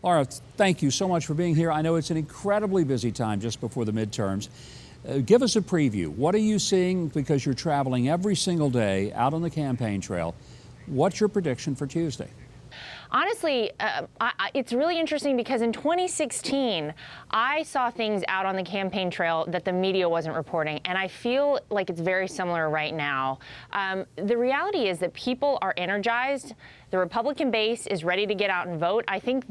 Lara, thank you so much for being here. I know it's an incredibly busy time just before the midterms. Give us a preview. What are you seeing, because you're traveling every single day out on the campaign trail? What's your prediction for Tuesday? Honestly, it's really interesting because in 2016, I saw things out on the campaign trail that the media wasn't reporting, and I feel like it's very similar right now. The reality is that people are energized. The Republican base is ready to get out and vote. I think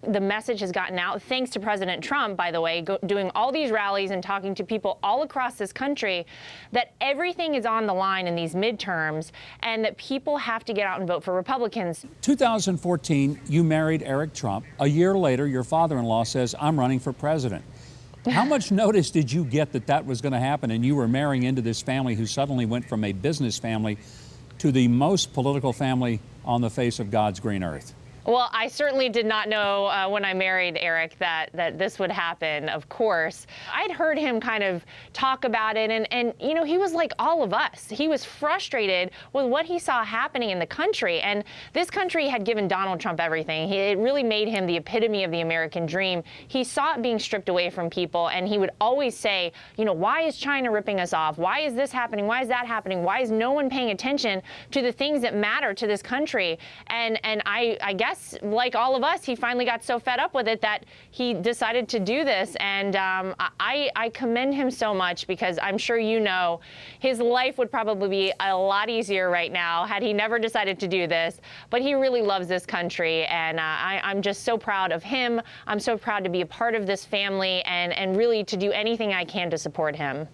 the message has gotten out, thanks to President Trump, by the way, doing all these rallies and talking to people all across this country, that everything is on the line in these midterms and that people have to get out and vote for Republicans. 2014, you married Eric Trump. A year later, your father-in-law says, I'm running for president. How much notice did you get that that was going to happen and you were marrying into this family who suddenly went from a business family to the most political family on the face of God's green earth? Well, I certainly did not know when I married Eric that this would happen, of course. I'd heard him kind of talk about it, and you know, he was like all of us. He was frustrated with what he saw happening in the country, and this country had given Donald Trump everything. It really made him the epitome of the American dream. He saw it being stripped away from people, and he would always say, you know, why is China ripping us off? Why is this happening? Why is that happening? Why is no one paying attention to the things that matter to this country? And I guess, like all of us, he finally got so fed up with it that he decided to do this. And I commend him so much, because I'm sure you know his life would probably be a lot easier right now had he never decided to do this. But he really loves this country, and I'm just so proud of him. I'm so proud to be a part of this family and really to do anything I can to support him.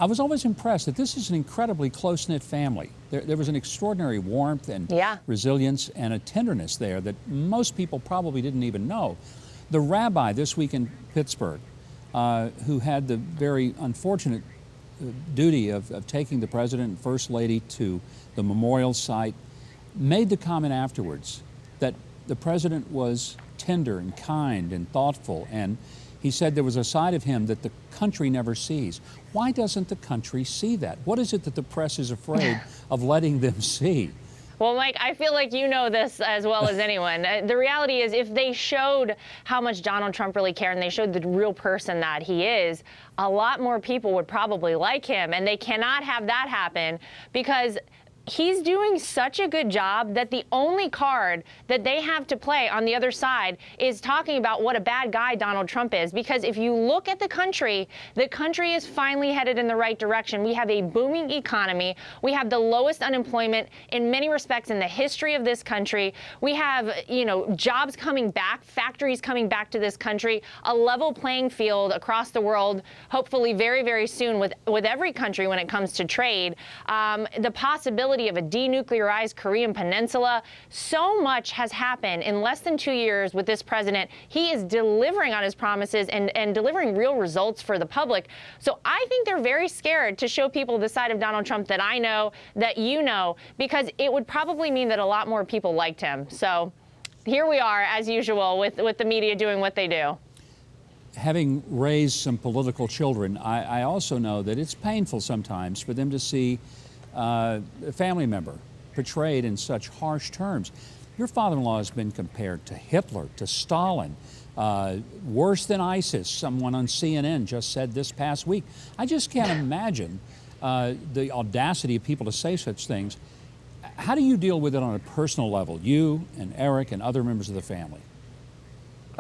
I was always impressed that this is an incredibly close-knit family. There was an extraordinary warmth and resilience and a tenderness there that most people probably didn't even know. The rabbi this week in Pittsburgh, who had the very unfortunate duty of taking the president and first lady to the memorial site, made the comment afterwards that the president was tender and kind and thoughtful, and he said there was a side of him that the country never sees. Why doesn't the country see that? What is it that the press is afraid of letting them see? Well, Mike, I feel like you know this as well as anyone. The reality is, if they showed how much Donald Trump really cared and they showed the real person that he is, a lot more people would probably like him. And they cannot have that happen, because he's doing such a good job that the only card that they have to play on the other side is talking about what a bad guy Donald Trump is. Because if you look at the country is finally headed in the right direction. We have a booming economy. We have the lowest unemployment in many respects in the history of this country. We have, you know, jobs coming back, factories coming back to this country, a level playing field across the world, hopefully very, very soon with every country when it comes to trade. The possibility of a denuclearized Korean peninsula. So much has happened in less than 2 years with this president. He is delivering on his promises and delivering real results for the public. So I think they're very scared to show people the side of Donald Trump that I know, that you know, because it would probably mean that a lot more people liked him. So here we are, as usual, with the media doing what they do. Having raised some political children, I also know that it's painful sometimes for them to see a family member portrayed in such harsh terms. Your father-in-law has been compared to Hitler, to Stalin, worse than ISIS, someone on CNN just said this past week. I just can't imagine the audacity of people to say such things. How do you deal with it on a personal level, you and Eric and other members of the family?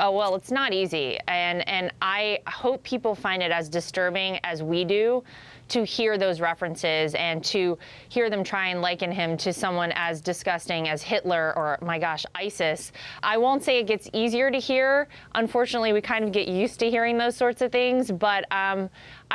Oh, well, it's not easy, and I hope people find it as disturbing as we do to hear those references and to hear them try and liken him to someone as disgusting as Hitler or, my gosh, ISIS. I won't say it gets easier to hear. Unfortunately, we kind of get used to hearing those sorts of things, but I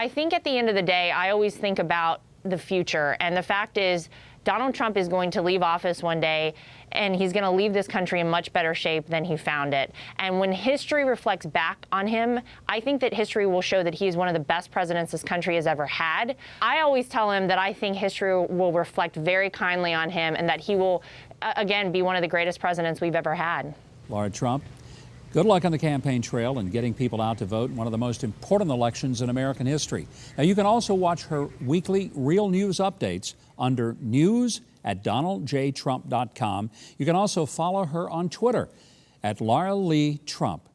think at the end of the day, I always think about the future, and the fact is, Donald Trump is going to leave office one day, and he's going to leave this country in much better shape than he found it. And when history reflects back on him, I think that history will show that he is one of the best presidents this country has ever had. I always tell him that I think history will reflect very kindly on him, and that he will, again, be one of the greatest presidents we've ever had. Lara Trump, good luck on the campaign trail and getting people out to vote in one of the most important elections in American history. Now, you can also watch her weekly Real News updates under news@donaldjtrump.com. You can also follow her on Twitter at Lara Lee Trump.